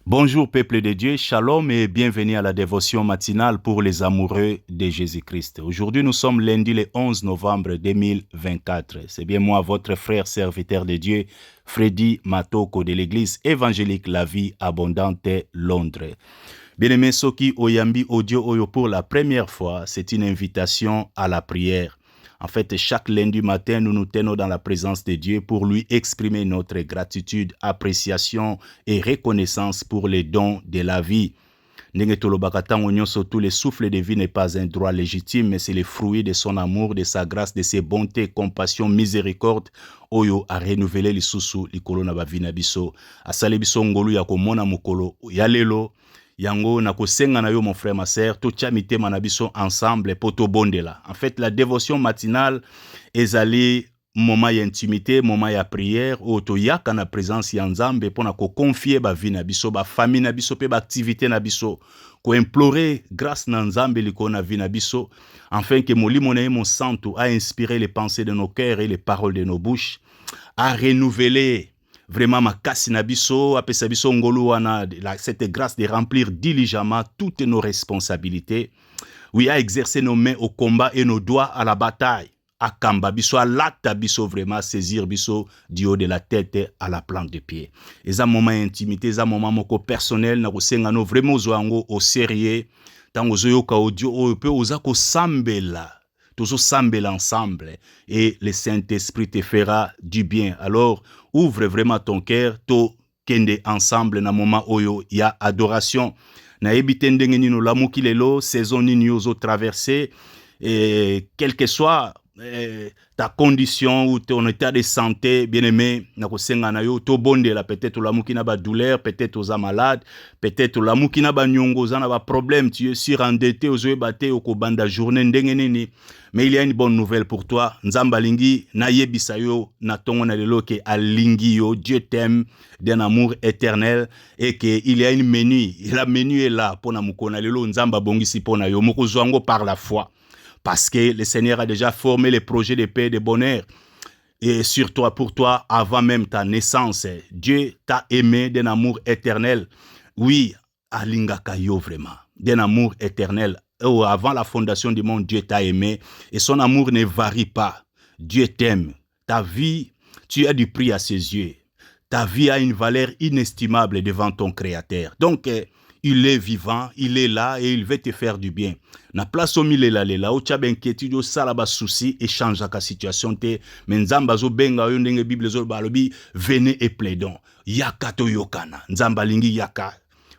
Bonjour peuple de Dieu, shalom et bienvenue à la dévotion matinale pour les amoureux de Jésus-Christ. Aujourd'hui, nous sommes lundi le 11 novembre 2024. C'est bien moi, votre frère serviteur de Dieu, Freddy Matoko de l'église évangélique La Vie Abondante Londres. Bien-aimé Soki Oyambi Audio Oyo pour la première fois, c'est une invitation à la prière. En fait, chaque lundi matin, nous nous tenons dans la présence de Dieu pour lui exprimer notre gratitude, appréciation et reconnaissance pour les dons de la vie. Tous les souffles de vie n'est pas un droit légitime, mais c'est le fruit de son amour, de sa grâce, de ses bontés, compassion, miséricorde. Oyo a renouvelé les sous likolo na bavina biso. Asale biso ngolu ya komona mukolo ya lelo. Yango na kosenga na yo mon frère ma sœur, to chamite manabiso ensemble poto bondela. En fait, la dévotion matinale ezali moment ya intimité, moment ya prière, oto yaka na présence ya Nzambe pona ko confier ba vie na biso, ba famille na biso pe ba activité na biso, ko implorer grâce na Nzambe liko na vie na biso, afin que molimo na mon santo a inspiré les pensées de nos cœurs et les paroles de nos bouches, a renouvelé vraiment makasi na biso, apesa biso ngolu wana cette grâce de remplir diligemment toutes nos responsabilités. Oui, à exercer nos mains au combat et nos doigts à la bataille. À kamba biso, à lata biso, vraiment saisir biso du haut de la tête à la plante de pied. Et ça moment intimité, ça moment moko personnel, na kosenga no vraiment zoango au sérieux. Tango zoyoka audio o pe ozako sambela. Toujours sambela ensemble et le Saint-Esprit te fera du bien. Alors, ouvre vraiment ton cœur, to kende ensemble na moment oyo ya adoration. Na ebite ndenge nino lamuki lelo, saison nini ozo traverser, et quel que soit ta condition ou ton état de santé, bien aimé, na kosenga na yo to bondela, peut-être lamuki na ba douleur, peut-être oza malade, peut-être lamuki na ba nyongo za na ba problème, tu es surendetté ozo ebate okobanda journée ndenge nini. Mais il y a une bonne nouvelle pour toi. Nzamba lingi na yebisa yo na tongo na lelo ke alingi yo, Dieu t'aime d'un amour éternel et que il y a une menu. La menu est là pour na mukona lelo nzamba bongisi pona yo moko zwango par la foi. Parce que le Seigneur a déjà formé les projets de paix et de bonheur. Et sur toi, pour toi, avant même ta naissance, Dieu t'a aimé d'un amour éternel. Oui, alingaka yo vraiment, d'un amour éternel. Oh, avant la fondation du monde, Dieu t'a aimé et son amour ne varie pas. Dieu t'aime. Ta vie, tu as du prix à ses yeux. Ta vie a une valeur inestimable devant ton Créateur. Donc, il est vivant, il est là et il veut te faire du bien. Na place au milieu là, où tu as inquiétude, au salaba souci, échange la situation te. Nzamba zo benga yo ndenge Bible zo balobi, venez et plaidons. Yaka to yokana, nzamba lingi yaka.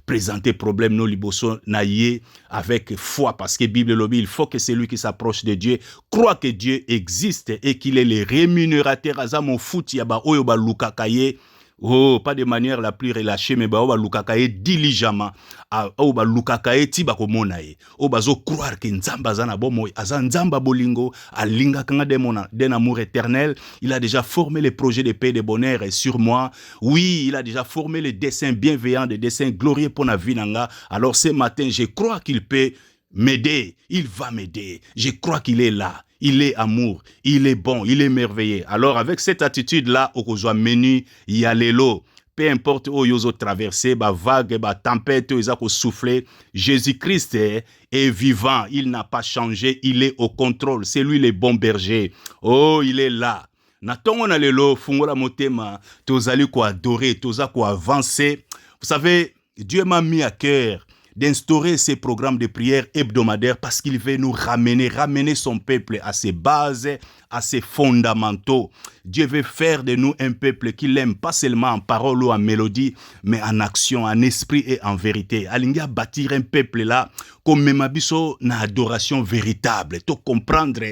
Présenter problème no liboso na ye avec foi parce que Bible lobi, il faut que celui qui s'approche de Dieu croit que Dieu existe et qu'il est le rémunérateur azamo futi yaba oyo ba lukakaye. Oh, pas de manière la plus relâchée, mais ba lukakaye diligemment. Ba lukakaye ti ba komonaye. Ba zo croire que nzamba zana bomo azan nzamba bolingo alinga kanga demona d'un amour éternel. Il a déjà formé les projets de paix et de bonheur sur moi. Oui, il a déjà formé les desseins bienveillants, des desseins glorieux pour la vie nanga. Alors ce matin, je crois qu'il peut m'aider. Il va m'aider. Je crois qu'il est là. Il est amour, il est bon, il est merveilleux. Alors avec cette attitude-là, au besoin menu, il y a l'élo. Peu importe où ils ont traversé, ba vague, ba tempête, ils ont soufflé. Jésus-Christ est vivant, il n'a pas changé, il est au contrôle. C'est lui le bon berger. Oh, il est là. Natongo na lelo, fungola motema, tozali ko adorer, toza ko avancer. Vous savez, Dieu m'a mis à cœur d'instaurer ces programmes de prière hebdomadaires parce qu'il veut nous ramener son peuple à ses bases, à ses fondamentaux. Dieu veut faire de nous un peuple qu'il aime, pas seulement en parole ou en mélodie, mais en action, en esprit et en vérité. Alinga bâtir un peuple là, comme Memabiso, na adoration véritable, to comprendre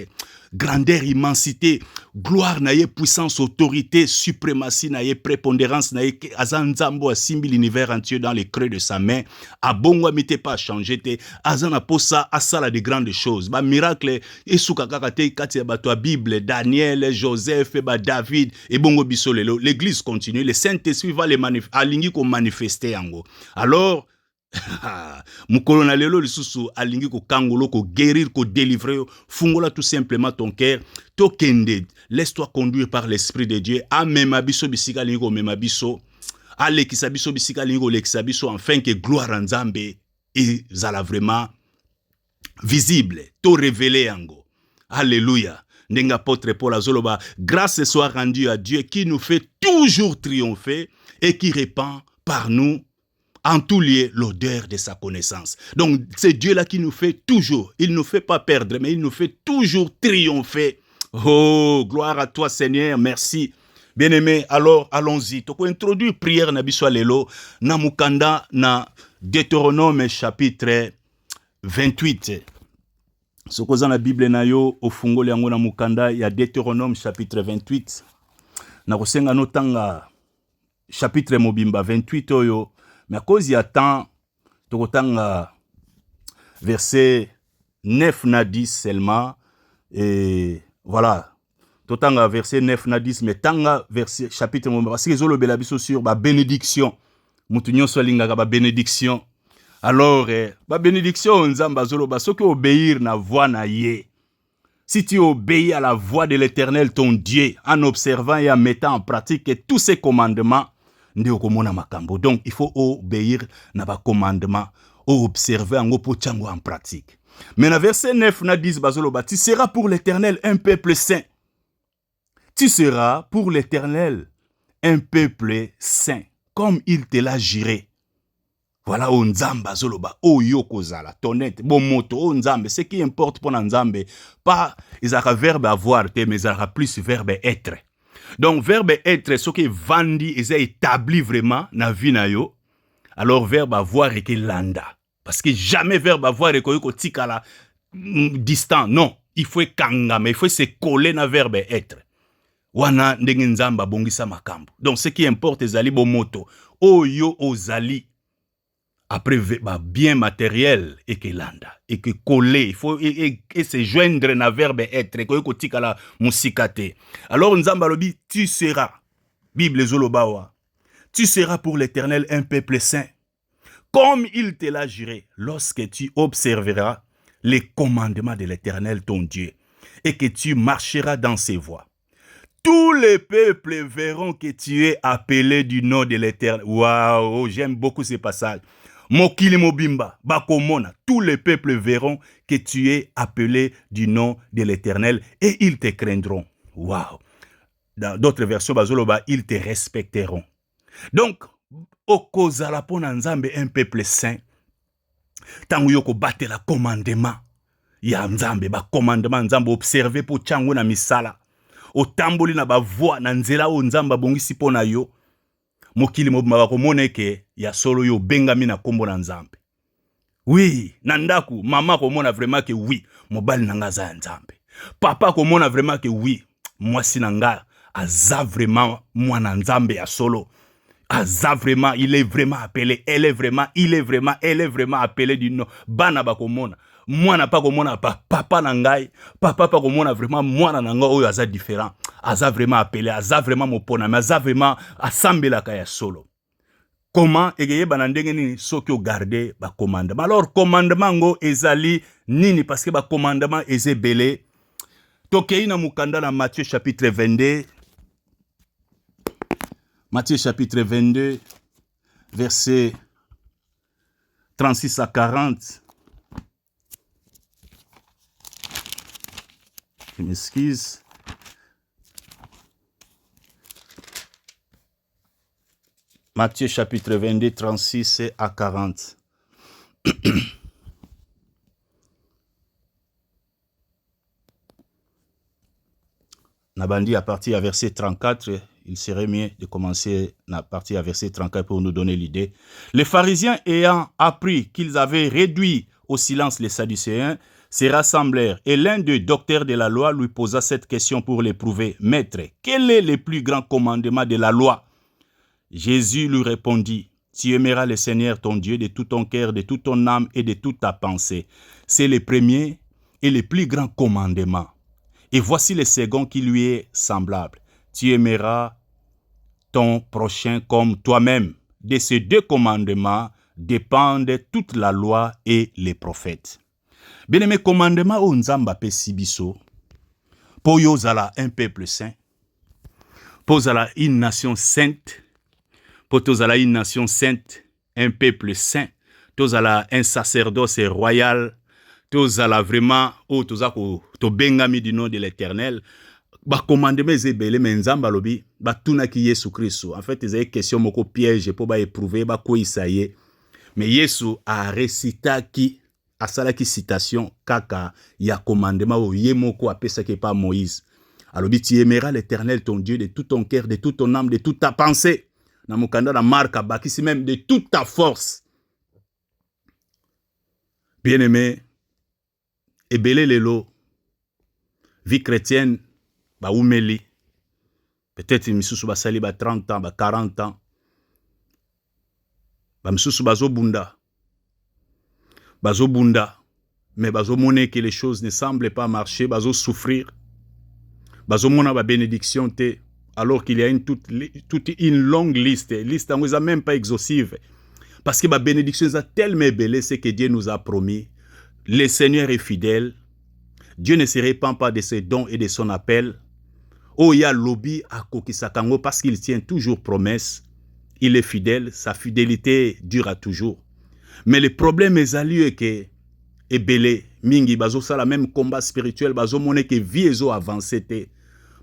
grandeur, immensité, gloire, naye, puissance, autorité, suprématie, naye, prépondérance, naye, azanzambo asimbi l'univers entier dans les creux de sa main, abongo amite pas changer te, azana posa asala de grandes choses, ba miracle, esuka kakate, kati bato a Bible, Daniel, Joseph, ba David, et bongo bisolelo, l'église continue, le Saint-Esprit va les alingi ko manifester yango. Alors, mukolo na lelo lisusu alingi ko kangolo ko guérir ko délivrer fungola tout simplement ton cœur to kende laisse-toi conduire par l'esprit de Dieu amema biso bisika lingi ko mema biso alekisa biso bisika lingi kolekisa biso afin que gloire en Nzambe ezala vraiment visible, to révélé yango. Alléluia. Ndenga apôtre Paul azoloba, grâce soit rendue à Dieu qui nous fait toujours triompher et qui répand par nous en tout lieu l'odeur de sa connaissance. Donc c'est Dieu là qui nous fait toujours, il ne nous fait pas perdre, mais il nous fait toujours triompher. Oh, gloire à toi Seigneur, merci. Bien-aimé, alors allons-y. Toko introduire prière na biso lelo na mukanda na Deutéronome chapitre 28. Sokoza na Bible na yo ofungoli yango na mukanda ya Deutéronome chapitre 28. Na kosenga no tanga chapitre mobimba 28 oyo, mais à cause ya temps toko tanga verset 9 na 10 seulement et voilà. Totanga verset 9 na 10 mais tanga verset chapitre mobimba parce que zolo bela biso sur ba bénédiction. Mutu nyonso lingaka ba bénédiction. Alors, ba bénédiction nzamba zolo ba soki obéir na voix na ye. Si tu obéis à la voix de l'Éternel ton Dieu en observant et en mettant en pratique tous ses commandements, nde okomona makambo. Donc il faut obéir na ba commandement, observer en opochango en pratique. Mais na verset 9 na 10 bazolo ba tu seras pour l'Éternel un peuple saint. Tu seras pour l'Éternel un peuple saint, comme il te l'a juré. Voilà, o nzamba zoloba, o yoko zala, tonete, bon moto, o nzambe, ce qui importe pour nzambe, pas, ils ont verbe avoir, mais ils ont plus verbe être. Donc, verbe être, ce qui vandi, ils ont établi vraiment, na vie na yo, alors verbe avoir et que landa. Parce que jamais verbe avoir et que tikala distant, non, il faut kanga, mais il faut se coller na verbe être. Wana ndenge nzamba bongisa makambo. Donc ce qui importe ezali bomoto. Oyo ozali. Après bien matériel et que landa et que coller, il faut et se joindre na verbe être et ko tikala musikate. Alors nzamba lobi tu seras. Bible zolobawa. Tu seras pour l'Éternel un peuple saint. Comme il te l'a juré lorsque tu observeras les commandements de l'Éternel ton Dieu et que tu marcheras dans ses voies. Tous les peuples verront que tu es appelé du nom de l'Éternel. Waouh, j'aime beaucoup ce passage. Mokili mobimba, bakomona, tous les peuples verront que tu es appelé du nom de l'Éternel et ils te craindront. Waouh. Dans d'autres versions, bazoloba, ils te respecteront. Donc, okozala pona nzambe un peuple saint. Tango yoko bate la commandement. Ya nzambe, ba commandement nzambe observer po chango na misala. Otamboli na ba voix na nzela o nzamba bongisi pona yo. Mokili mobimba bakomona ke ya solo yo bengami na kombo na nzambe. Oui, nandaku mama komona vraiment que oui, mobali nanga za nzambe. Papa komona vraiment que oui, mwasi nanga aza vraiment mwana nzambe ya solo. Aza vraiment, il est vraiment appelé, elle est vraiment, il est vraiment, elle est vraiment appelé du nom. Bana bakomona. Mwana pa komona papa nangai, papa pa komona vraiment mwana nanga oyo aza différent. Aza vraiment appelé, aza vraiment mopona, mais aza vraiment assemblé kaya solo. Comment egeye banandenge nini soki o garder ba commandement. Alors commandement ngo ezali nini parce que ba commandement ezebele. Tokei na mukanda na Matthieu chapitre 22. Matthieu chapitre 22 verset 36 à 40. Je m'excuse. Matthieu chapitre 22, 36 à 40. Nabandi à partir à verset 34, il serait mieux de commencer à partir à verset 34 pour nous donner l'idée. Les pharisiens ayant appris qu'ils avaient réduit au silence les Sadducéens, se rassemblèrent et l'un des docteurs de la loi lui posa cette question pour l'éprouver. Maître, quel est le plus grand commandement de la loi? Jésus lui répondit, tu aimeras le Seigneur ton Dieu de tout ton cœur, de toute ton âme et de toute ta pensée. C'est le premier et le plus grand commandement. Et voici le second qui lui est semblable. Tu aimeras ton prochain comme toi-même. De ces deux commandements dépendent toute la loi et les prophètes. Bien-aimé, commandement au Nzamba pesi biso, po yo zala un peuple saint, po zala une nation sainte, pour tozala une nation sainte, un peuple saint, tozala un sacerdoce royal, tozala vraiment o tozako to bengami du nom de l'Éternel. Ba commandement ezebele mais nzamba lobi ba tuna ki Yesu Christ. En fait, ezay question moko piège pour ba éprouver ba ko isaye. Mais Yesu a récita ki asala ki citation kaka ya commandement o yemoko apesa ke pa Moïse. Alors tu aimeras l'Éternel ton Dieu de tout ton cœur, de toute ton âme, de toute ta pensée. Na mukanda na marque bakisi même de toute ta force. Bien-aimé, ebele lelo vie chrétienne ba oumeli. Peut-être misusu basali ba 30 ans, ba 40 ans. Ba misusu bazo bunda. Bazo bunda. Mais bazo mone que les choses ne semblent pas marcher, bazo souffrir. Bazo mona ba bénédiction te alors qu'il y a toute une longue liste. Liste on n'est même pas exhaustive. Parce que ma bénédiction est tellement belle, c'est que Dieu nous a promis. Le Seigneur est fidèle. Dieu ne se répand pas de ses dons et de son appel. Oh, il y a lobby à Kokisakango parce qu'il tient toujours promesse. Il est fidèle, sa fidélité durera toujours. Mais le problème est que et belé mingi bazo ça la même combat spirituel bazo moné que vie ezo avancé te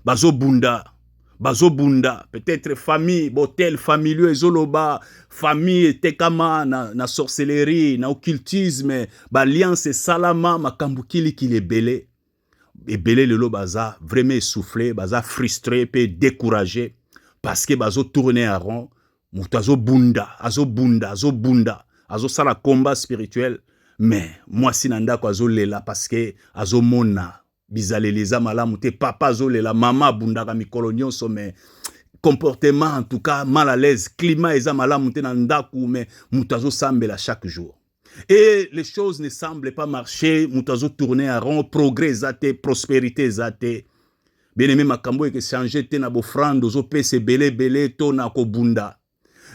bazo bunda peut-être famille botel familieux ezoloba famille tekama na sorcellerie na occultisme ba alliance salama makambukili qui les belé et belé le baza vraiment essoufflé baza frustré pe découragé parce que bazo tourner en rond mutazo bunda azo sala combat spirituel. Mais moi si nanda ko azolela parce que azomona bizaleliza malamu te papa azolela mama bundaka mikolo nyonso mais comportement en tout cas mal à l'aise climat eza malamu te nandaku mais mutazo sambela chaque jour et les choses ne semblent pas marcher mutazo tourner en rond progrès zate prospérité zate bien aimé makambo que changer te na bofrande ozo pese belé to na ko bunda.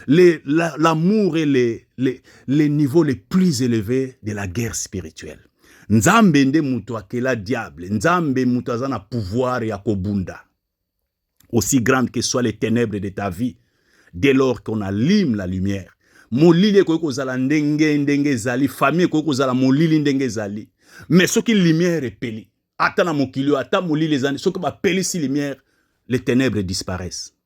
L'amour est les niveaux les plus élevés de la guerre spirituelle. Nzambe nde mutu akela diable. Nzambe mutu azana pouvoir ya kobunda. Aussi grande que soient les ténèbres de ta vie, dès lors qu'on allume la lumière. Molili ko zala ndenge zali, famille ko zala molili ndenge zali. Mais ce qui lumière est peli. Ata na mokilio, ata molili zani, ce qui ba peli si lumière, les ténèbres disparaissent.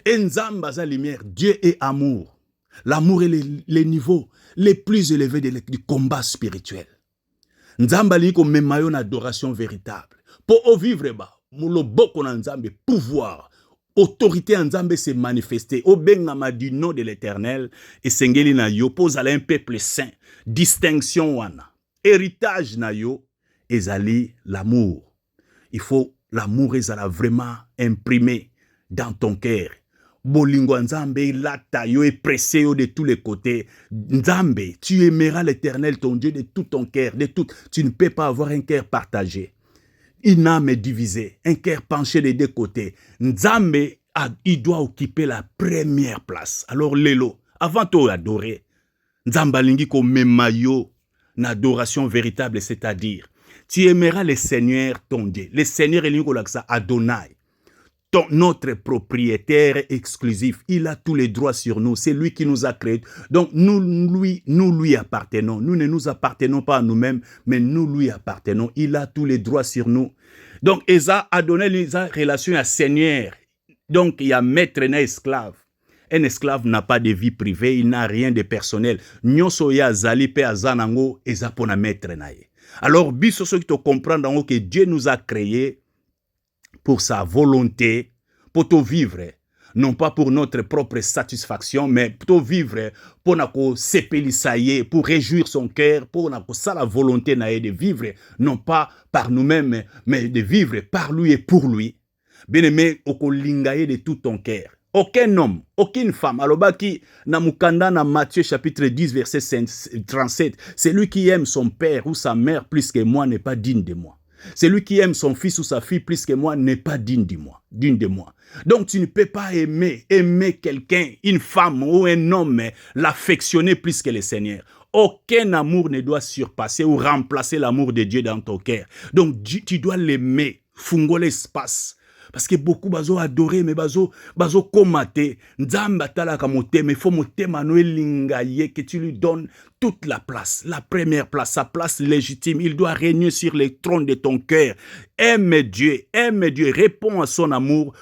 Et Nzamba sa lumière, Dieu est amour. L'amour est les niveaux les plus élevés du combat spirituel. Nzamba li ko memayo na adoration véritable. Pour vivre ba, mulo boko na Nzambe pouvoir, autorité en Nzambe se manifester. Au bengama du nom de l'Éternel et sengeli na yo pose à un peuple saint. Distinction wana, héritage na yo ezali l'amour. Il faut l'amour ezala vraiment imprimé dans ton cœur. Bolingo Nzambe lata yo est pressé de tous les côtés. Nzambe, tu aimeras l'Éternel ton Dieu de tout ton cœur, de tout. Tu ne peux pas avoir un cœur partagé. Une âme est divisée, un cœur penché des deux côtés. Nzambe, il doit occuper la première place. Alors lelo, avant de adorer, Nzamba lingi ko memayo na adoration véritable, c'est-à-dire tu aimeras le Seigneur ton Dieu. Le Seigneur est lingi ko laksa Adonai. Notre propriétaire exclusif, il a tous les droits sur nous, c'est lui qui nous a créés. Donc nous lui appartenons. Nous ne nous appartenons pas à nous-mêmes, mais nous lui appartenons. Il a tous les droits sur nous. Donc Esa a donné une relation à Seigneur. Donc il y a maître et esclave. Un esclave n'a pas de vie privée, il n'a rien de personnel. Nyonso ya zali pe azanango eza pona maître nae. Alors biso so ki to comprendre que Dieu nous a créés pour sa volonté, pour tout vivre, non pas pour notre propre satisfaction, mais pour tout vivre, pour nous s'épélissailler, pour réjouir son cœur, pour nous ça la volonté de vivre, non pas par nous-mêmes, mais de vivre par lui et pour lui. Bien-aimé, okolingaye de tout ton cœur. Aucun homme, aucune femme, alobaki na mukanda na Matthieu chapitre 10 verset 37, celui qui aime son père ou sa mère plus que moi n'est pas digne de moi. Celui qui aime son fils ou sa fille plus que moi n'est pas digne de moi. Donc tu ne peux pas aimer quelqu'un, une femme ou un homme, l'affectionner plus que le Seigneur. Aucun amour ne doit surpasser ou remplacer l'amour de Dieu dans ton cœur. Donc tu dois l'aimer, fungo l'espace. Parce que beaucoup bazo adoré, mais bazo komate. Nzamba talaka motema, il faut motema noelingaye que tu lui donnes toute la place, la première place, sa place légitime. Il doit régner sur le trône de ton cœur. Aime Dieu, réponds à son amour.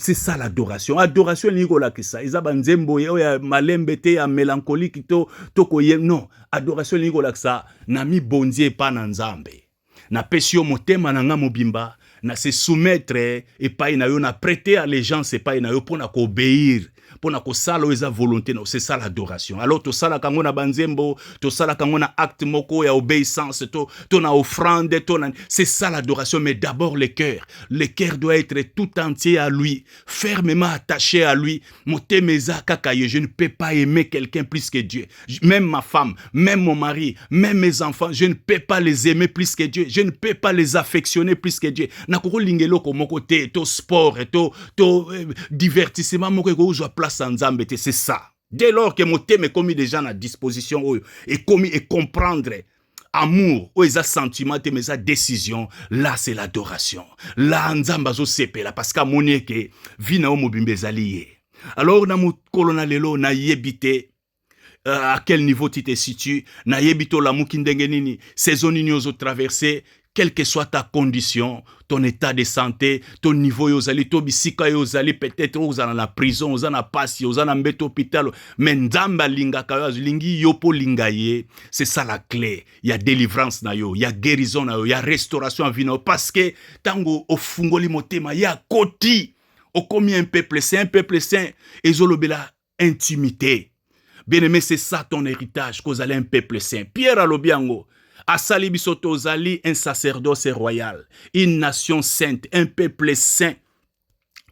C'est ça l'adoration. Adoration Nicolas que ça. Isa banzembo ya malembete ya mélancolique to koyem non. Adoration Nicolas que ça. Nami bondie pa na nzambe. Na pesio motema na nga mobimba. Na se soumettre et pas na yo na prêter allégeance et pas na yo pour na obéir. Pour na ko sala eza volonté no, c'est ça l'adoration. Alors to sala kango na banzembo, to sala kango na acte moko ya obéissance, to na offrande, c'est ça l'adoration, mais d'abord le cœur. Le cœur doit être tout entier à lui, fermement attaché à lui. Motemeza kakaye, je ne peux pas aimer quelqu'un plus que Dieu. Même ma femme, même mon mari, même mes enfants, je ne peux pas les aimer plus que Dieu. Je ne peux pas les affectionner plus que Dieu. Na ko lingelo ko moko te, to sport, to divertissement moko ko zo place en Nzambe, c'est ça. Dès lors que mon thème est commis déjà à disposition et commis et comprendre amour ou les sentiments mais sa décision, là c'est l'adoration. Là Nzamba zo sepela parce qu'à mon que vina o mobimbe zalié. Alors na mo kolona lelo na yebite à quel niveau tu te situes, na yebito la mukindenge nini, saison nini ozo traverser. Quelle que soit ta condition, ton état de santé, ton niveau yozali, to bisika yozali, peut-être ozana na prison, ozana pasi, ozana mbete hôpital, mais nzamba linga kayo, lingi yopo lingaye, c'est ça la clé. Il y a délivrance na yo, il y a guérison na yo, il y a restauration en vie na yo, parce que tango ofungoli motema, il y a koti, okomi un peuple saint, ezolobela intimité. Bien-aimé, c'est ça ton héritage, qu'ozali un peuple saint. Pierre alobiango, Asali bisoto zali, un sacerdoce royal, une nation sainte, un peuple saint,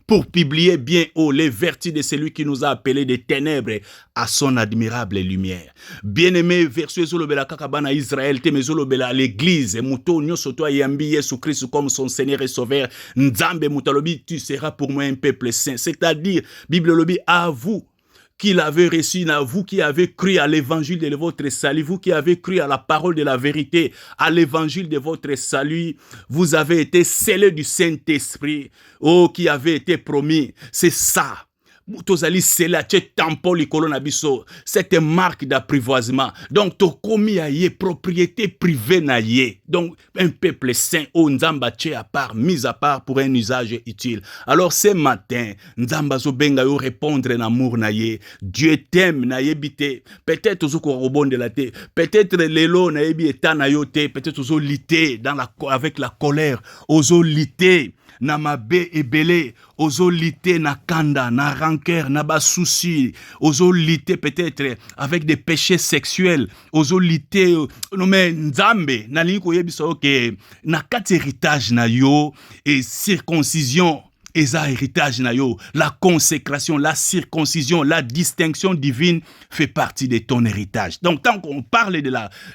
pour publier bien haut les vertus de celui qui nous a appelés des ténèbres à son admirable lumière. Bien-aimé, verset Zolobela Kakabana Israël, te mezolobela l'église, Mouto Nyosoto Yambi Yesu Christ comme son Seigneur et Sauveur, Nzambe Moutalobi, tu seras pour moi un peuple saint. C'est-à-dire, Bible lobi, à vous, qui l'avez reçu, vous qui avez cru à l'évangile de votre salut, vous qui avez cru à la parole de la vérité, à l'évangile de votre salut, vous avez été scellés du Saint-Esprit, qui avait été promis. C'est ça. Tozali sela che tampon likolo na biso, cette marque d'apprivoisement. Donc to komi a ye propriété privée na ye. Donc un peuple saint o nzamba che à part, mis à part pour un usage utile. Alors ce matin, nzamba zo benga yo répondre en amour na ye. Dieu t'aime na yebite. Peut-être ozo ko rebonde la te. Peut-être lelo na yebi eta na yo te. Peut-être ozo lité dans avec la colère. Ozo lité na mabe ebele, ozo lité na kanda, na rancœur, na ba souci, ozo lité peut-être avec des péchés sexuels, ozo lité no mais nzambe na linko yebiso ke na kati héritage na yo et circoncision. Eza héritage na yo, la consécration, la circoncision, la distinction divine fait partie de ton héritage. Donc tant qu'on parle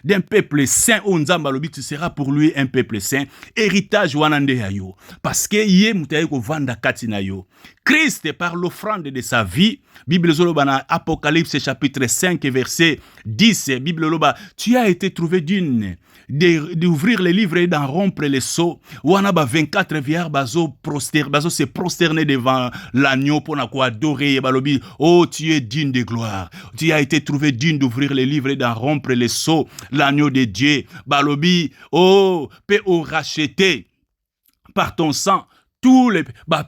d'un peuple saint, Nzamba lobi, tu seras pour lui un peuple saint, héritage wanande ya yo. Parce que yé mutaye ko vanda kati na yo. Christ par l'offrande de sa vie, Bible Zolobana, Apocalypse chapitre 5 verset 10, Bible Loba, tu as été trouvé digne d'ouvrir les livres et d'en rompre les sceaux. Wanaba 24 vieillards bazo se prosterner devant l'agneau pour adorer balobi. Oh, tu es digne de gloire. Tu as été trouvé digne d'ouvrir les livres et d'en rompre les sceaux. L'agneau de Dieu, balobi. Oh, peut racheter par ton sang tous les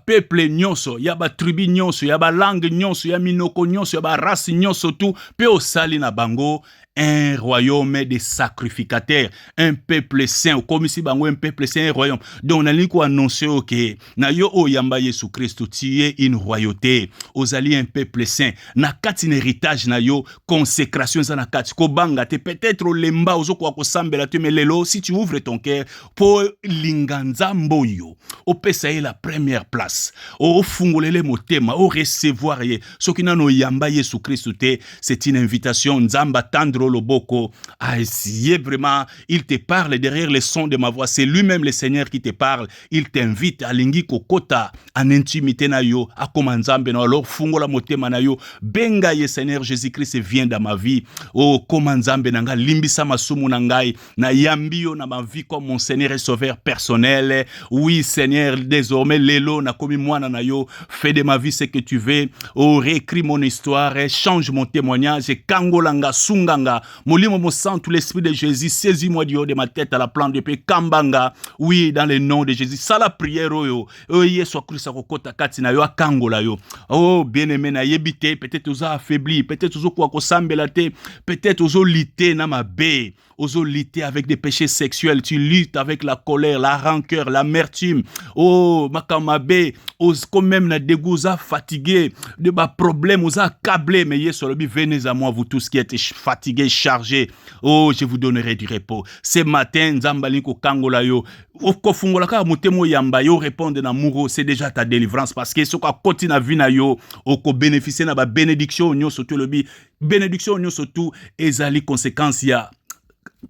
peuples nyonso, ya ba tribu nyonso, ya ba langue nyonso, ya minoko nyonso, ya ba race nyonso tout, pe osali na bango un royaume de sacrificateurs, un peuple saint, comme ici bango un peuple saint, un royaume. Donc on a dit quoi annoncer que na yo o yamba Yesu Christ tu es une royauté, osali un peuple saint, na kati na héritage na yo, consécration za na kati ko banga te peut-être lemba ozo kwa ko sambela te mais lelo si tu ouvres ton cœur pour linganza mboyo, o pesa la première place, o fungolele motema, o recevoir ye, so ki nano yamba Yesu Christ te, c'est une invitation nzamba tendre Pedro Loboko, a essayé vraiment, il te parle derrière le son de ma voix, c'est lui-même le Seigneur qui te parle, il t'invite à lingi kokota, en intimité na yo, à komanzambe na alors fungola motema na yo, benga ye Seigneur Jésus-Christ vient dans ma vie, oh komanzambe nanga, limbisa masumu nangai, na yambio na ma vie comme mon Seigneur et Sauveur personnel, oui Seigneur, désormais lelo na komi mwana na yo, fais de ma vie ce que tu veux, oh réécris mon histoire, change mon témoignage, kangolanga, sunganga, molimo mo sang, tout l'esprit de Jésus, saisis-moi du haut de ma tête à la plante de paix, kambanga, oui, dans le nom de Jésus, ça la prière, oh, yeso akrisa kokota kati na yo, akangola yo, oh, bien-aimé na yebite, peut-être aux affaibli, peut-être aux quoi kosambela te, peut-être aux lité na ma bé, aux lutter avec des péchés sexuels, tu luttes avec la colère, la rancœur, l'amertume, oh, makamabe, aux comme même na dégoût, fatigué, de ma problème, aux accablés, mais yesolobi, venez à moi, vous tous qui êtes fatigués, chargés, oh, je vous donnerai du repos. Ce matin, Nzambalinko Kangola yo, okofungolaka mutemo yamba yo répondre na muro, c'est déjà ta délivrance parce que ce qu'on continue à vivre yo, oko bénéficier na ba bénédiction nyo surtout lobi, bénédiction nyo surtout ezali conséquence ya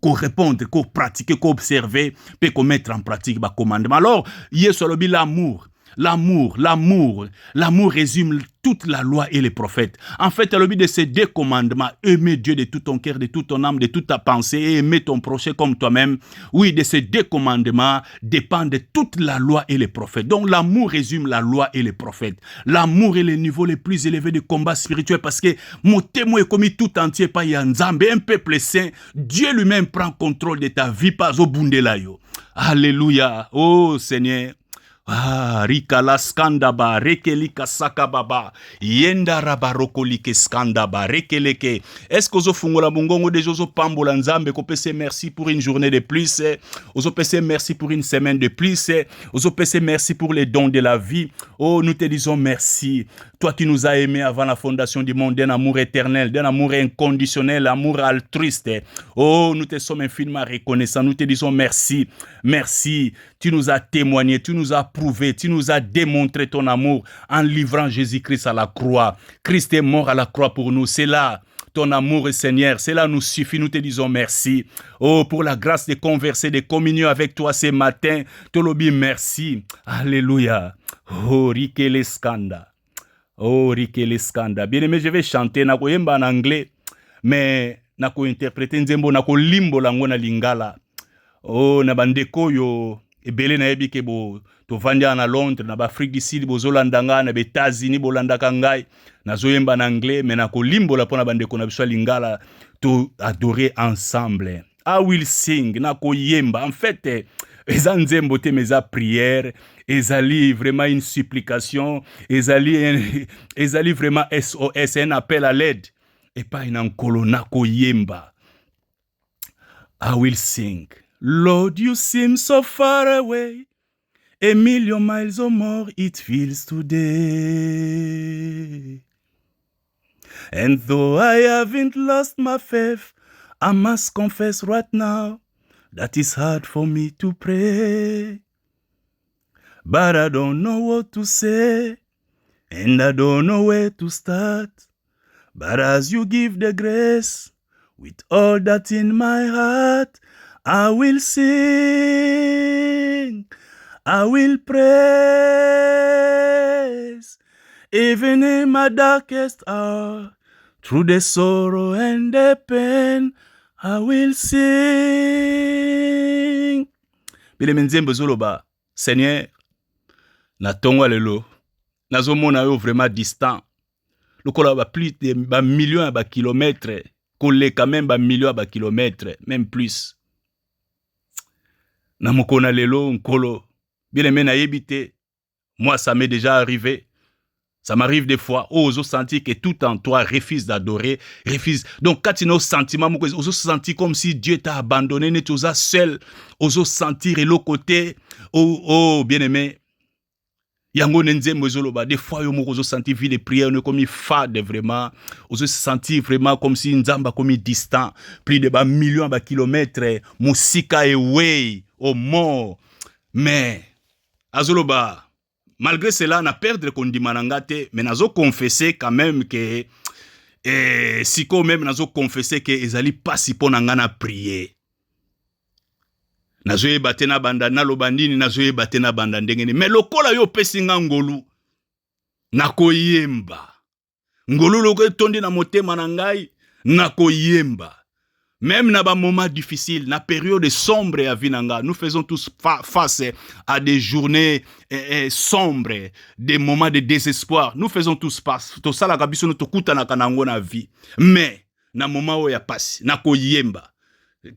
qu'on réponde, qu'on pratique, qu'on observe, puis qu'on mette en pratique le commandement. Alors, yesolobi l'amour. L'amour résume toute la loi et les prophètes. En fait, le but de ces deux commandements, aimer Dieu de tout ton cœur, de toute ton âme, de toute ta pensée, et aimer ton prochain comme toi-même. Oui, de ces deux commandements dépendent de toute la loi et les prophètes. Donc, l'amour résume la loi et les prophètes. L'amour est le niveau le plus élevé de combat spirituel parce que mon témoin est commis tout entier par Yanzambe, un peuple saint. Dieu lui-même prend contrôle de ta vie, pas au bundelayo. Alléluia. Oh Seigneur. Ah, rikala skandaba, rekelika sakababa, yenda rabarokolike skandaba, rekeleke. Est-ce que vous fungola mungongo de Jozo Pambola Nzambe, ko pese merci pour une journée de plus, vous pese merci pour une semaine de plus, vous pese merci pour les dons de la vie. Oh, nous te disons merci. Toi, tu nous as aimés avant la fondation du monde, d'un amour éternel, d'un amour inconditionnel, amour altruiste. Oh, nous te sommes infiniment reconnaissants. Nous te disons merci. Merci. Tu nous as témoigné, tu nous as prouvé, tu nous as démontré ton amour en livrant Jésus-Christ à la croix. Christ est mort à la croix pour nous. C'est là. Ton amour, Seigneur, cela nous suffit, nous te disons merci. Oh, pour la grâce de converser, de communier avec toi ce matin. Tolobi, merci. Alléluia. Oh, rikele skanda. Oh, rikele skanda. Bien aimé, je vais chanter, nako yemba en anglais, mais nako interpréter nzembo, nako limbo lango na lingala. Oh, na bandeko yo, ebele na yebi ke bo, to vanja na Londres, na Afrique du Sud, bo zolandanga, na États-Unis, bo landaka ngai, na zoyemba en anglais, mais nako limbo la pona bandeko na biso lingala, to adorer ensemble. I will sing, nako yemba. En fait, eza nzembo te meza prière, ezali vraiment une supplication, ezali vraiment SOS, un appel à l'aide. Et pas une ankolo nako yemba. I will sing. Lord, you seem so far away. A million miles or more it feels today. And though I haven't lost my faith, I must confess right now that it's hard for me to pray. But I don't know what to say, and I don't know where to start. But as you give the grace, with all that in my heart, I will sing, I will praise, even in my darkest hour, through the sorrow and the pain, I will sing. Bile menzembe zoloba, Seigneur, na tongo lelo, nazo mona yo vraiment distant. Lokola ba plus de ba millions ba kilomètres, collé quand même ba millions ba kilomètres, même plus. Na mokona lelo nkolo, bien aimé na yebite, moi ça m'est déjà arrivé. Ça m'arrive des fois, oso sentir que tout en toi refuse d'adorer, refuse. Donc quand tu as un sentiment, oso sentir comme si Dieu t'a abandonné, n'est osa seul, oso sentir et l'autre côté, oh bien aimé. Yango nenzembo zoloba, des fois yo moko oso sentir vie de prière ne comme fade vraiment, oso sentir vraiment comme si nzamba comme distant, plus de ba millions ba kilomètres, musika et way au mort. Mais azoloba malgré cela, na perdre kondimanangate, mais nazo confesser quand même que Et siko même nazo confesser que ezali pasi pona nga na prier. Nazo yebate na banda na lobandini nazo yebate na banda ndengeni. Mais lokola yo pesi nga ngolu nakoyemba. Ngolu loko tondi na motema na ngai nakoyemba. Même dans des moments difficiles, dans des périodes sombres à Vinanga, nous faisons tous face à des journées sombres, des moments de désespoir. Nous faisons tous face. Tout ça, la gabiso nous tokuta na kanango na vie. Mais, dans moment où il y a passé, na koyemba,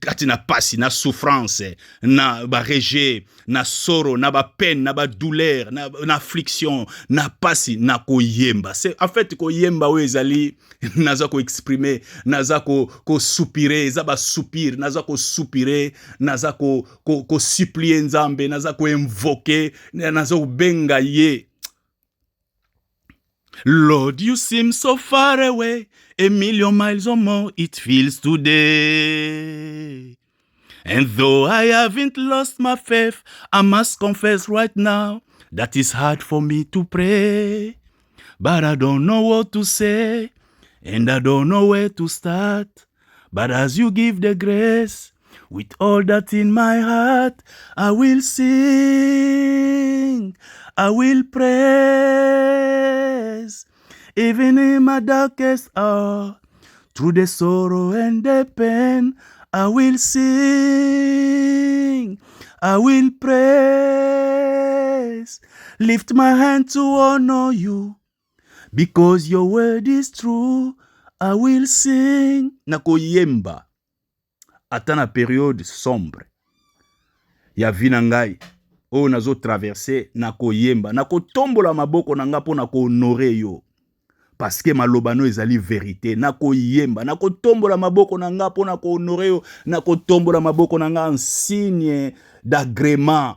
kati na pasi, na souffrance, na ba rejet, na sorrow, na ba peine, na ba douleur, na affliction, na pasi, na koyemba. C'est en fait koyemba où ezali naza ko exprimer, naza ko soupirer, za ba soupir, naza ko soupirer, naza ko supplier nzambe, naza ko invoquer, naza ko benga ye. Lord, you seem so far away, a million miles or more it feels today. And though I haven't lost my faith, I must confess right now that it's hard for me to pray. But I don't know what to say, and I don't know where to start. But as you give the grace, with all that in my heart, I will sing, I will praise. Even in my darkest hour, through the sorrow and the pain, I will sing, I will praise. Lift my hand to honor you, because your word is true. I will sing. Nakoyemba. Ata na période sombre. Ya vinangai. O nazo traverser nakoyemba. Nakotombola maboko nanga po nako honore yo. Parce que malobano ezali vérité. Nakoyemba. Nakotombola maboko nanga po nako honore yo. Nakotombola maboko nanga en signe d'agrément.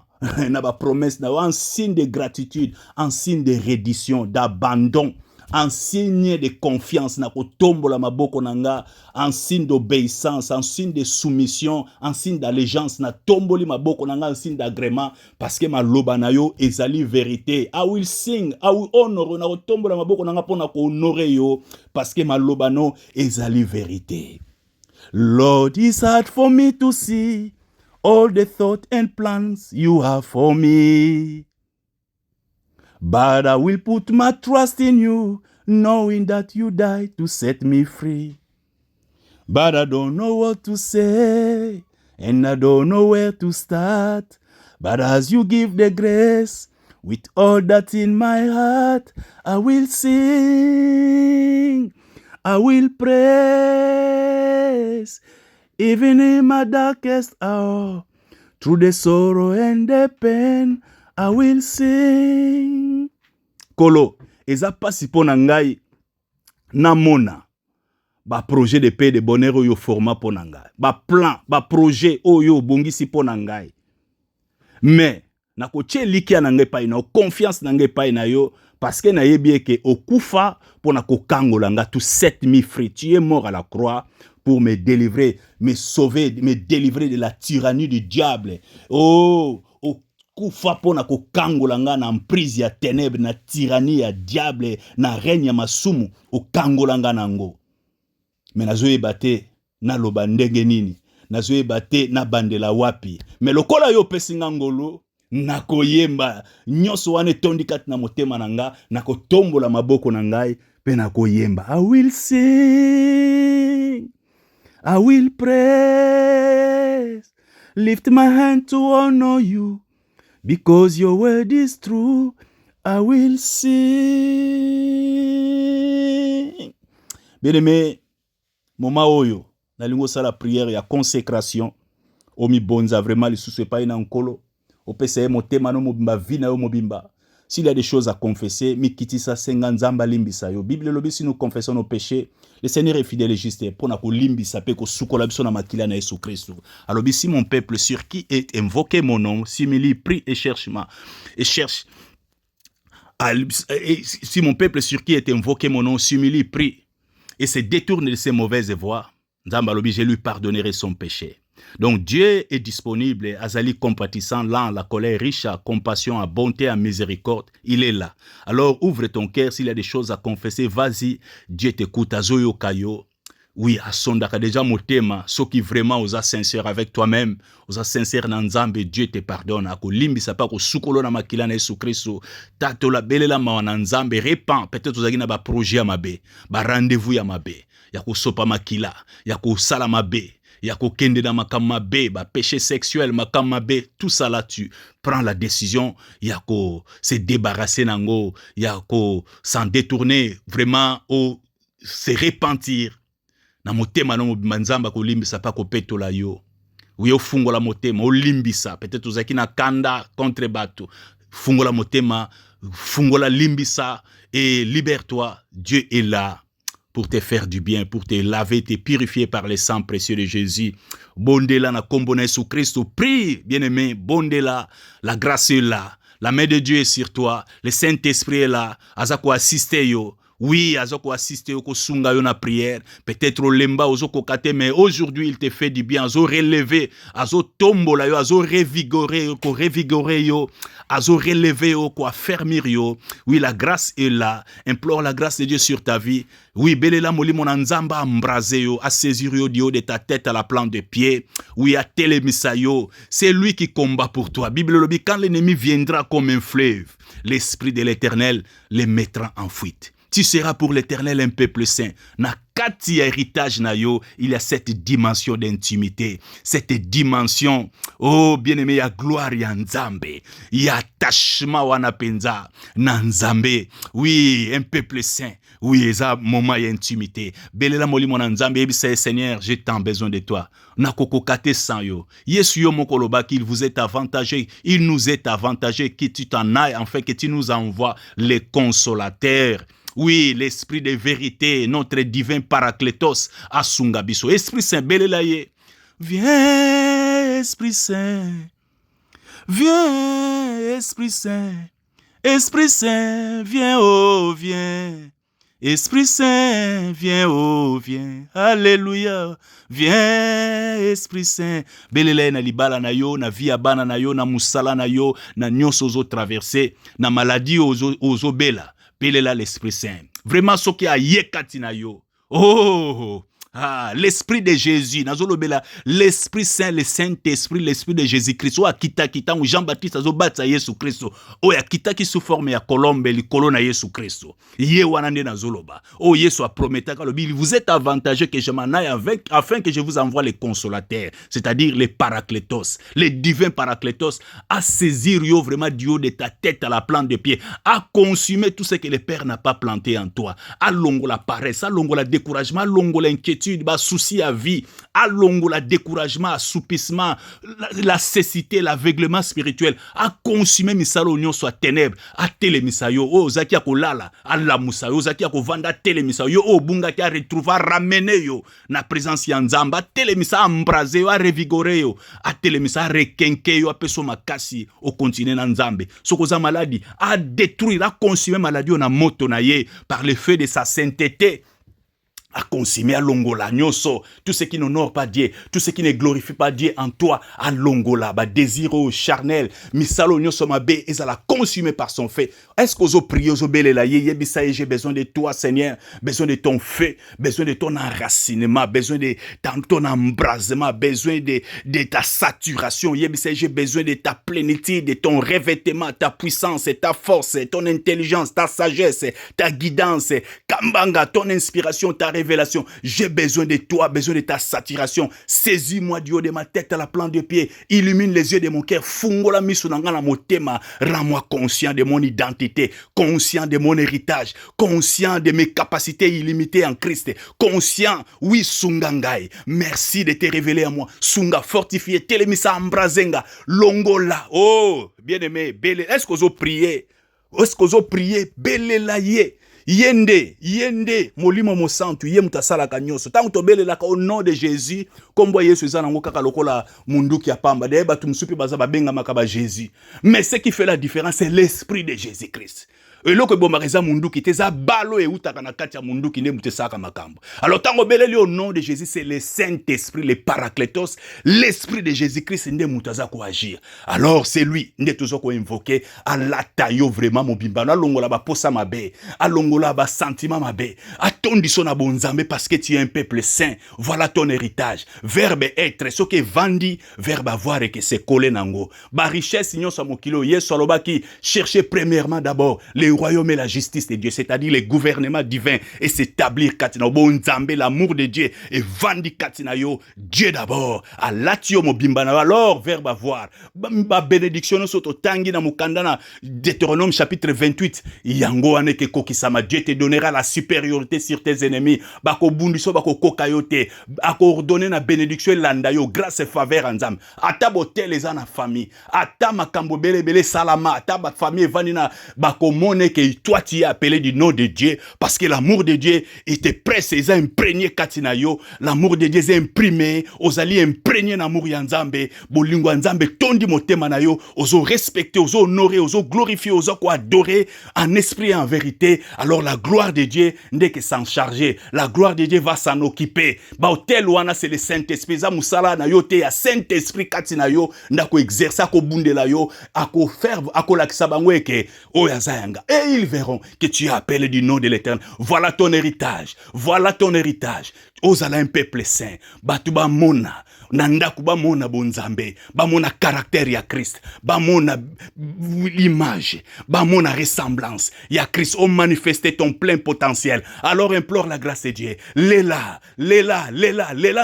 Na ba promesse na en signe de gratitude, en signe de reddition, d'abandon, en signe de confiance, na kotombola maboko nanga, en signe d'obéissance, en signe de soumission, en signe d'allégeance, na tomboli maboko nanga, en signe d'agrément, parce que ma loba na yo ezali vérité. I will sing, I will honor, na kotombola maboko nanga po na ko honore yo, parce que ma loba no ezali vérité. Lord, it's hard for me to see all the thoughts and plans you have for me. But I will put my trust in you, knowing that you died to set me free. But I don't know what to say, and I don't know where to start. But as you give the grace, with all that in my heart, I will sing, I will praise. Even in my darkest hour, through the sorrow and the pain, I will sing. Kolo, eza pasi pona ngai na mona. Ba projet de paix de bonheur oyo format pona ngai. Ba plan, ba projet oyo bongisi pona ngai. Mais, na ko tche likia na ngai pa ina, confiance na ngai pa ina yo, parce que na yebi ke okufa pona ko kangola nga to set me free. Tu es mort à la croix pour me délivrer, me sauver, me délivrer de la tyrannie du diable. Oh, okufa pona ko kangola nga na emprise ya ténèbres, na tyrannie ya diable, na règne ya masumu, o kangola nga nango. Mais nazoyeba te na loba ndenge nini, nazoyeba te na bandela wapi. Mais lokola yo pesi nga ngolo, nakoyemba nyonso wane tondi kati na motema na nga, nakotombola maboko na ngai pe nakoyemba. I will sing, I will praise, lift my hand to honor you, because your word is true. I will sing. Bien-aimé, moment oyo nalingo sala prière ya consécration omi bonza vraiment lisusu epai na nkolo opesa ye motema no mobimba vi na yo mobimba. S'il y a des choses à confesser, mikitisa senga nzamba limbisa yo. Bible lobi si nous confessons nos péchés, le Seigneur est fidèle et juste pour na ko limbisa pe ko sukola biso na makila na Yesu Christ. Alors si mon peuple sur qui est invoqué mon nom, s'humilie, prie et cherche si mon peuple sur qui est invoqué mon nom s'humilie, prie et se détourne de ses mauvaises voies, Nzamba lobi, je lui pardonnerai son péché. Donc Dieu est disponible, azali compatissant, lent, la colère riche, à compassion, à bonté, à miséricorde, il est là. Alors ouvre ton cœur, s'il y a des choses à confesser, vas-y, Dieu t'écoute, azoyo kayo. Oui, à sondaka déjà motema, ceux qui vraiment osa sincère avec toi-même, osa sincère dans Nzambe, Dieu te pardonne. Ako limbi sa pa ko sukolo na makila na Yesu Kristo, tato la belela ma na Nzambe, repent, peut-être ozaki na ba projet ya mabe, ba rendez-vous ya mabe, ya ko sopa makila, ya ko sala mabe. Yako kende na makamabe, ba péché sexuel, makamabe, tout ça là, tu prends la décision, yako se débarrasser nango, yako s'en détourner, vraiment, ou se repentir. Na motema no manzamba ko limbisa pa ko petola yo. Oui, au fungola motema, o limbisa, peut-être ozaki na kanda contre bato. Fungola motema, fungola limbisa, et libère-toi, Dieu est là pour te faire du bien, pour te laver, te purifier par le sang précieux de Jésus. Bondela na kombona Yesu Christ, prie, bien-aimé, bondela, la grâce est là, la main de Dieu est sur toi, le Saint-Esprit est là, azako assister yo. Oui, azoko assister au sunga yo na prière, peut-être au lemba ozoko kate, mais aujourd'hui il te fait du bien, azo relever, azo tombola yo, azo revigorer yo, azo relever yo, ko affermir yo. Oui, la grâce est là, implore la grâce de Dieu sur ta vie. Oui, belela molimo na nzamba embrasé yo, a saisir yo du haut de ta tête à la plante de pied. Oui, à telemisa yo, c'est lui qui combat pour toi. Bible le dit, quand l'ennemi viendra comme un fleuve, l'esprit de l'Éternel les mettra en fuite. Tu seras pour l'Éternel un peuple saint. Na kati héritage na yo, il y a cette dimension d'intimité, cette dimension, oh bien-aimé, ya gloire ya Nzambe, ya attachement wana penza na Nzambe. Oui, un peuple saint. Oui, eza moment ya intimité. Belela molimo na Nzambe, ebisa Seigneur, j'ai tant besoin de toi. Na koko kate sans yo. Yesu yo mokoloba qu'il vous est avantagé, il nous est avantagé que tu t'en ailles, enfin que tu nous envoies les consolateurs. Oui, l'esprit de vérité, notre divin paraclétos, Asunga Biso. Esprit Saint, belelaye. Viens, Esprit Saint. Viens, Esprit Saint. Esprit Saint, viens, oh, viens. Esprit Saint, viens, oh, viens. Alléluia. Viens, Esprit Saint. Belelaye na libala na yo, na via bana na yo, na musala na yo, na nyonso ozo traverser, na maladie ozo bela. Belela l'Esprit Saint. Vraiment, ce qui a yekatina yo. Oh, ah, l'Esprit de Jésus. Nazolobela, l'Esprit Saint, le Saint-Esprit, l'Esprit de Jésus-Christ. Oya kita kita ou Jean-Baptiste azobata Yesu Christo. Oya kita ki sous forme ya colombe li kolona Yesu Christo. Ye wanande nazoloba. Oh Yesu a prometté que vous êtes avantageux que je m'en aille avec, afin que je vous envoie les consolateurs, c'est-à-dire les paraclétos, les divins paraclétos, à saisir yo vraiment du haut de ta tête à la plante de pied, à consumer tout ce que le Père n'a pas planté en toi, à longo la paresse, à longo la découragement, à longo l'inquiétude, bas souci à vie, à longo la découragement, assoupissement, la cécité, l'aveuglement spirituel, à consumer misalo nyon soit ténèbres, à télé misayo, oh zakia ko lala, à la musayo, zakia ko vanda télé misayo, oh bunga ki a retrouver, ramener yo, na présence ya Nzamba, télé misa embraser yo, à revigorer yo, à télé misa rekenke yo, à peso makasi, au continent na Nzambe, sokoza maladie, à détruire, à consumer maladie, on a moto na ye, par le feu de sa sainteté, à consumer à longola nyoso, tout ce qui n'honore pas Dieu, tout ce qui ne glorifie pas Dieu en toi, à longola, ba désir charnel, misalo nyoso mabe, et ça la consumer par son fait. Est-ce que vous priez, vous belela yebisa, j'ai besoin de toi, Seigneur, besoin de ton feu, besoin de ton enracinement, besoin de ton embrasement, besoin de ta saturation, yebisa, j'ai besoin de ta plénitude, de ton revêtement, ta puissance, ta force, ton intelligence, ta sagesse, ta guidance, kambanga, ton inspiration, ta révélation. J'ai besoin de toi, besoin de ta saturation. Saisis-moi du haut de ma tête à la plante de pied. Illumine les yeux de mon cœur. Fungola misunanga na motema. Rends-moi conscient de mon identité, conscient de mon héritage, conscient de mes capacités illimitées en Christ. Conscient, oui, sungangai. Merci de te révéler à moi. Sunga fortifié, telemisa ambrazenga, longola. Oh, bien-aimé, belle. Est-ce que vous avez prié? Est-ce que vous avez prié? Belle la ye. Yende, molimo mosantu, ye mutasala kanyoso. Tangu tobelela au nom de Jésus, kombo Yesu eza nango kaka lokola munduki ya pamba. D'ailleurs, batumsupi baza babenga makaba Jésus. Mais ce qui fait la différence, c'est l'esprit de Jésus-Christ. eloko ebomareza munduki te eza balo eutaka na kati ya munduki nde mutu esaka makambo. Alors tango beleli au nom de Jésus, c'est le Saint-Esprit, le Paraclétos, l'Esprit de Jésus-Christ nde mutu aza ko agir. Alors c'est lui nde tozo ko invoquer alata yo vraiment mobimba na longola ba posa mabe, alongola ba sentiment mabe, atondiso na bonzambe parce que tu es un peuple saint. Voilà ton héritage. Verbe être, ce que vandi, verbe avoir et que c'est collé nango. Ba richesse nyon sa mokilo yeso alobaki chercher premièrement d'abord le royaume et la justice de Dieu, c'est-à-dire le gouvernement divin et s'établir katina bonzambe, l'amour de Dieu et vandi katina yo Dieu d'abord. Alatio mobimba na alors verbe avoir. Ba bénédiction soto tangi na mukanda na Deutéronome chapitre 28 yango ane ke kokisama Dieu te donnera la supériorité sur tes ennemis. Bako bundiso bako kokayote ako ordonner na bénédiction landa yo grâce et faveur enzam. Ata botel les na famille, ata makambo bele salama, ata ba famille vanina bako mone que toi tu es appelé du nom de Dieu parce que l'amour de Dieu était presque ils imprégné katina yo, l'amour de Dieu est imprimé, osali imprégné na amour ya nzambe, bolingo nzambe tondi motema na yo, ozo respecter, ozo honorer, ozo glorifier, ozo ko adorer en esprit et en vérité. Alors la gloire de Dieu n'est que s'en charger, la gloire de Dieu va s'en occuper. Ba hotel wana c'est le Saint-Esprit, za musala na yo te ya Saint-Esprit katina yo ndako exercer ko bundela yo, ako faire ako lakisa bango eke oyazayanga. Et ils verront que tu es appelé du nom de l'Éternel. Voilà ton héritage. Voilà ton héritage. Ozala un peuple saint. Batuba mona. Nandaku ba mona bonzambe. Ba mona caractère ya Christ. Ba mona l'image. Ba mona ressemblance. Ya Christ. On manifeste ton plein potentiel. Alors implore la grâce de Dieu. Lela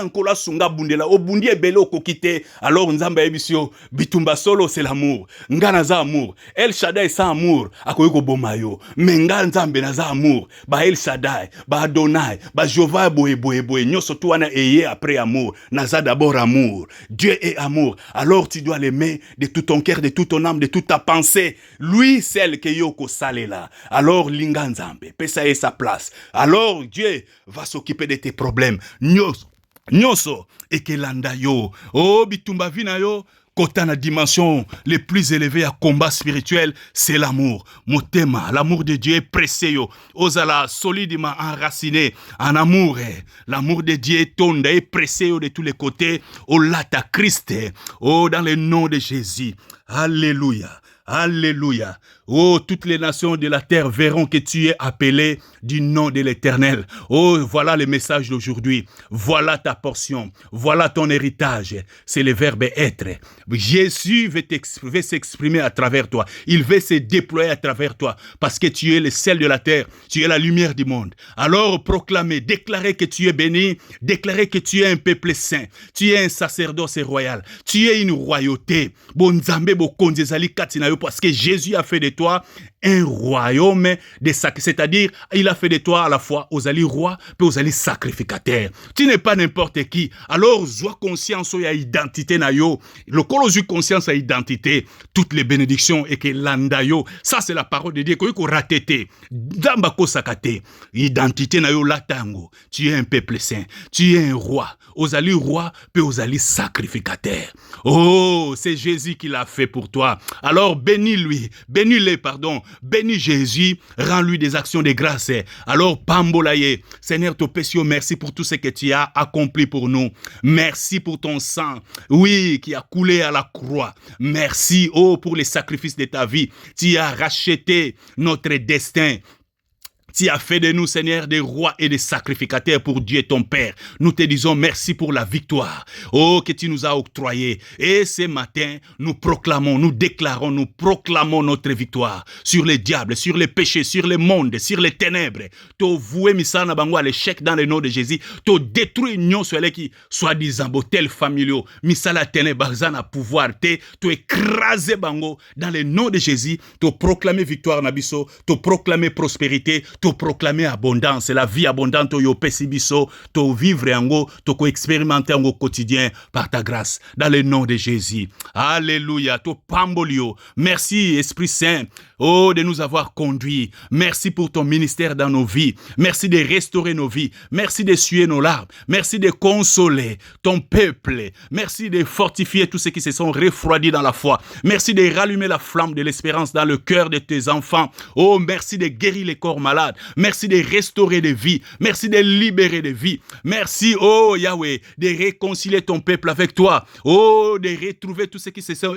nkola sunga bundela. O bundi ebele okokite. Alors nzamba ebisio. Bitumba solo c'est l'amour. Ngana za amour. El Shaddai sa amour. Akoyoko bomayo. Menga nzambe na za amour. Ba El Shaddai. Ba Adonai. Ba Jehovah boye. Nyoso tuana eye après amour. Naza d'abord amour. Dieu est amour. Alors tu dois l'aimer de tout ton cœur, de toute ton âme, de toute ta pensée. Lui, celle que yoko salela. Alors linga nzambe. Pesa est sa place. Alors Dieu va s'occuper de tes problèmes. Nyoso. Ekelanda yo. Oh bitumba vina yo. Kota na dimension les plus élevées à combat spirituel, c'est l'amour. Motema, l'amour de Dieu est précieux. Osala solidement enraciné en amour. L'amour de Dieu est tonde et précieux de tous les côtés. Oh lata Christ. Oh dans le nom de Jésus. Alléluia. Alléluia. Oh, toutes les nations de la terre verront que tu es appelé du nom de l'Éternel. Oh, voilà le message d'aujourd'hui. Voilà ta portion. Voilà ton héritage. C'est le verbe être. Jésus veut s'exprimer à travers toi. Il veut se déployer à travers toi parce que tu es le sel de la terre. Tu es la lumière du monde. Alors, proclamez, déclarez que tu es béni. Déclarez que tu es un peuple saint. Tu es un sacerdoce royal. Tu es une royauté. Bonzambe bokonzezali katina yo parce que Jésus a fait de toi un royaume de sacrifice, c'est-à-dire il a fait de toi à la fois aux alliés rois puis aux alliés sacrificateurs. Tu n'es pas n'importe qui. Alors sois conscience ya identité na yo. Le colosu conscience à identité, toutes les bénédictions et que landa yo. Ça c'est la parole de Dieu ko ratete. Damba ko sakate. Identité na yo latango. Tu es un peuple saint. Tu es un roi. Aux alliés rois puis aux alliés sacrificateurs. Oh, c'est Jésus qui l'a fait pour toi. Alors bénis-lui, bénis-les, pardon, bénis Jésus, rends-lui des actions de grâce. Alors pambolaye, Seigneur Topesio, merci pour tout ce que tu as accompli pour nous. Merci pour ton sang, oui, qui a coulé à la croix. Merci, oh, pour les sacrifices de ta vie. Tu as racheté notre destin. Tu as fait de nous, Seigneur, des rois et des sacrificateurs pour Dieu ton Père. Nous te disons merci pour la victoire, oh, que tu nous as octroyée. Et ce matin, nous proclamons, nous déclarons, nous proclamons notre victoire sur les diables, sur les péchés, sur le monde, sur les ténèbres. To voué misana bango à l'échec dans le nom de Jésus. To détruit union sur les qui, soi-disant, botel familiaux, misala ténèbres, na pouvoir te, to écraser bango dans le nom de Jésus. To proclamer victoire nabiso, to proclamer prospérité, to proclamer abondance, la vie abondante yo pesibiso, to vivre ango, to ko expérimenter au quotidien par ta grâce, dans le nom de Jésus. Alléluia, to pambolio. Merci Esprit Saint. Oh, de nous avoir conduits. Merci pour ton ministère dans nos vies. Merci de restaurer nos vies. Merci d'essuyer nos larmes. Merci de consoler ton peuple. Merci de fortifier tous ceux qui se sont refroidis dans la foi. Merci de rallumer la flamme de l'espérance dans le cœur de tes enfants. Oh, merci de guérir les corps malades. Merci de restaurer des vies. Merci de libérer des vies. Merci, oh Yahweh, de réconcilier ton peuple avec toi. Oh, de retrouver tous ceux qui se sont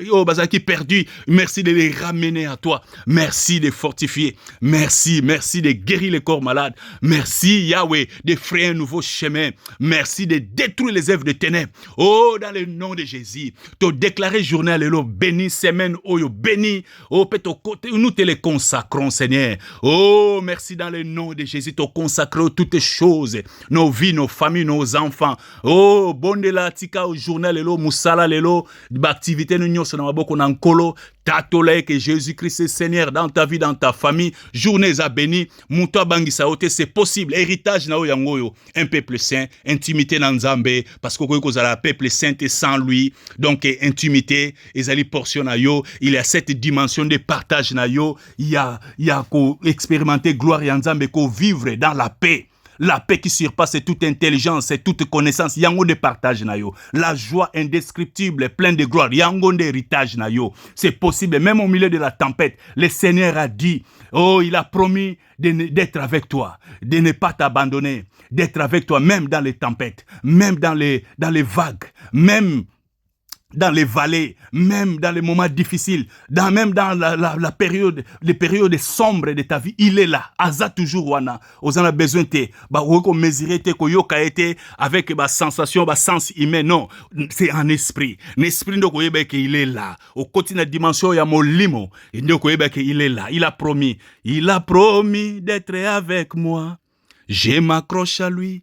perdus. Merci de les ramener à toi. Merci de fortifier. Merci de guérir les corps malades. Merci, Yahweh, de frayer un nouveau chemin. Merci de détruire les œuvres de ténèbres. Oh, dans le nom de Jésus, te déclarer journée alléluia, béni, semaine, oyo, béni. Oh, peut au côté, nous te les consacrons, Seigneur. Oh, merci dans le nom de Jésus, te consacrer toutes choses, nos vies, nos familles, nos enfants. Oh, bonde la tika au journée alléluia, musala alléluia, d'activité nous nyos na maboko na nkolo. Tatolé que Jésus-Christ est Seigneur dans ta vie, dans ta famille. Journées à béni. Moutoua bangi saote, c'est possible. Héritage na yangoyo. Un peuple saint. Intimité dans Nzambe. Parce que vous avez un peuple saint et sans lui. Donc, intimité. Ezali portion na yo. Il y a cette dimension de partage na yo. Il y a qu'au expérimenter gloire en Nzambe, qu'au vivre dans la paix. La paix qui surpasse toute intelligence et toute connaissance. Yango de partage na yo. La joie indescriptible, pleine de gloire. Yango d'héritage na yo. C'est possible. Même au milieu de la tempête, le Seigneur a dit, oh, il a promis d'être avec toi, de ne pas t'abandonner, d'être avec toi, même dans les tempêtes, même dans les vagues, même dans les vallées, même dans les moments difficiles, même dans les périodes sombres de ta vie, il est là. Aza toujours wana. Vous en avez besoin de ko mesurer te ko yoka été avec ba sensation, ba sens humain. Non, c'est en esprit. L'esprit ndo ko yeba que il est là. Au côté de la dimension ya molimo, ndo ko yeba que il est là. Il a promis d'être avec moi. Je m'accroche à lui.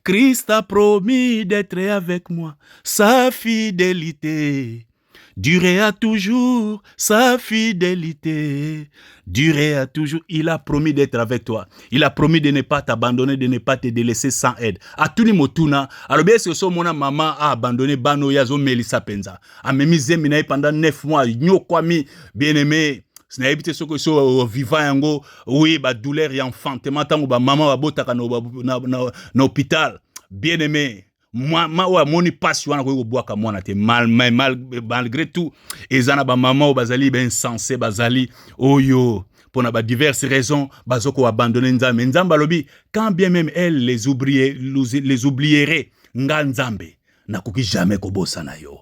Christ a promis d'être avec moi. Sa fidélité durera toujours. Sa fidélité durera toujours. Il a promis d'être avec toi. Il a promis de ne pas t'abandonner, de ne pas te délaisser sans aide. A tout le motuna. Alors bien sûr, mon maman a abandonné Bano Yazo Melissa Penza. A même Zeminaï pendant 9 mois. Nyo kwami bien aimé. Na ebite soko so vivant yango oui ba douleur ya enfantement tango ba maman ba botaka na hôpital bien aimé moi wa moni passe wana ko boaka mwana te malgré tout ezana ba maman bazali ben insensé bazali oyo pour ba diverses raisons bazoko abandonner Nzambe lobi quand bien même elle les oublierait nga Nzambe nakoki jamais ko bossa na yo.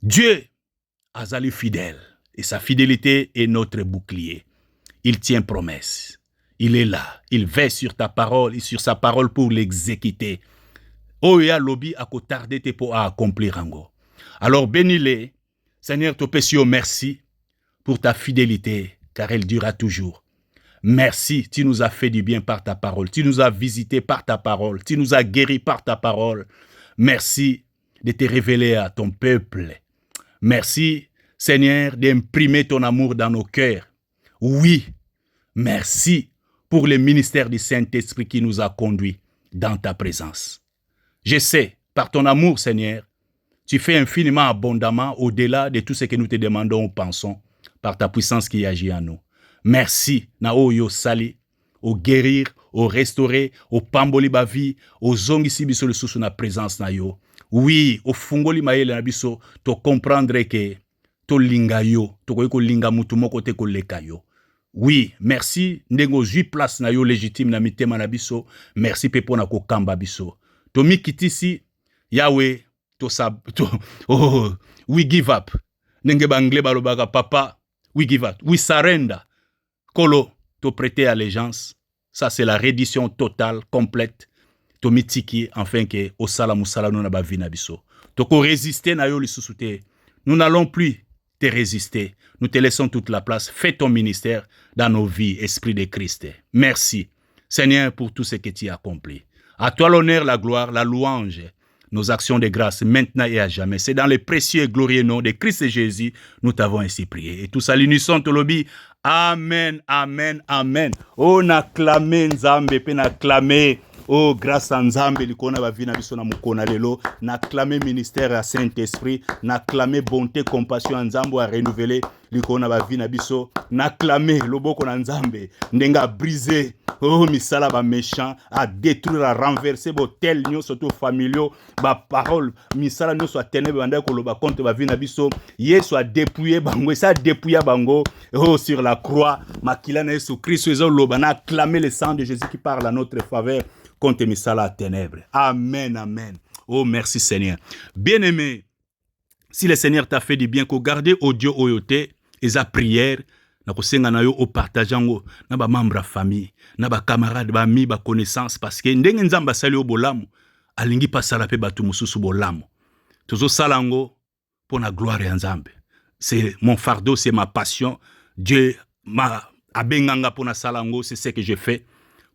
Dieu azali fidèle. Et sa fidélité est notre bouclier. Il tient promesse. Il est là. Il veille sur ta parole et sur sa parole pour l'exécuter. Oya lobi a ko tardé te pour accomplir ango. Alors bénis-les. Seigneur, te pécio, merci pour ta fidélité, car elle durera toujours. Merci, tu nous as fait du bien par ta parole. Tu nous as visités par ta parole. Tu nous as guéris par ta parole. Merci de te révéler à ton peuple. Merci, Seigneur, d'imprimer ton amour dans nos cœurs. Oui, merci pour le ministère du Saint-Esprit qui nous a conduits dans ta présence. Je sais, par ton amour, Seigneur, tu fais infiniment abondamment au-delà de tout ce que nous te demandons ou pensons, par ta puissance qui agit en nous. Merci, na oyo sali, au guérir, au restaurer, au pamboli bavi, au zongi si biso le sous na présence na yo. Oui, au fungoli maele na biso, to comprendre que to linga yo, to ko linga mutu moko te ko leka yo. Oui, merci ndengo zui place na yo légitime na mitema na biso. Merci pepo na ko kamba biso. To mikitisi Yahweh oh, we give up. Nenge bangle balobaka papa, we give up. We surrender. Kolo, to prêter allégeance. Ça c'est la reddition totale, complète. To mitiki enfin que osala musala no na ba vina biso. To ko résister na yo lisusu te. Nous n'allons plus te résister. Nous te laissons toute la place. Fais ton ministère dans nos vies, Esprit de Christ. Merci, Seigneur, pour tout ce que tu as accompli. À toi l'honneur, la gloire, la louange, nos actions de grâce, maintenant et à jamais. C'est dans le précieux et glorieux nom de Christ Jésus, nous t'avons ainsi prié. Et tous à l'unisson, te lobby. Amen, amen, amen. On a clamé Nzambe, on a clamé. Oh, grâce à Nzambe, likona ba vina biso na mukona lelo, na clamé ministère à Saint-Esprit, na clamé bonté, compassion à Nzambe à renouveler, likona ba vina biso, na clamé loboko na Nzambe, ndenga brisé, oh, misala ba méchant, à détruire, à renverser, bo tel nyo, surtout familiaux, ba parole, misala nyo soit ténèbre, banda koloba contre ba vina biso, Yesu a dépouillé bango, ça a dépouillé bango, oh, sur la croix, makila na Yesu Christ, ils ont loba, na clamé le sang de Jésus qui parle à notre faveur, contre misala à ténèbres. Amen, amen. Oh, merci Seigneur. Bien-aimé, si le Seigneur t'a fait du bien, ko garder audio oyote, et sa prière, na kosenga na yo o partage ngo na ba membre famille, na ba camarade, ba ami, ba connaissance, parce que ndenge nzamba sali o bolamu, alingi pa sala pe batu mususu bolamu. Tozo salango pour la gloire ya Nzambe. C'est mon fardeau, c'est ma passion. Dieu m'a abenganga pour na salango, c'est ce que je fais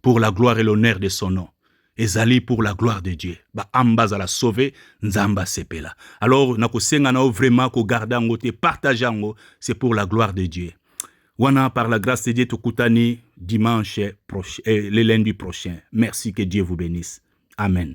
pour la gloire et l'honneur de son nom. Ezali pour la gloire de Dieu. Ba ambaz à la sauver, Nzamba sepela. Alors, na kosenga na vraiment ko gardango te partageango, c'est pour la gloire de Dieu. Wana par la grâce de Dieu tukutani dimanche prochain, le lundi prochain. Merci, que Dieu vous bénisse. Amen.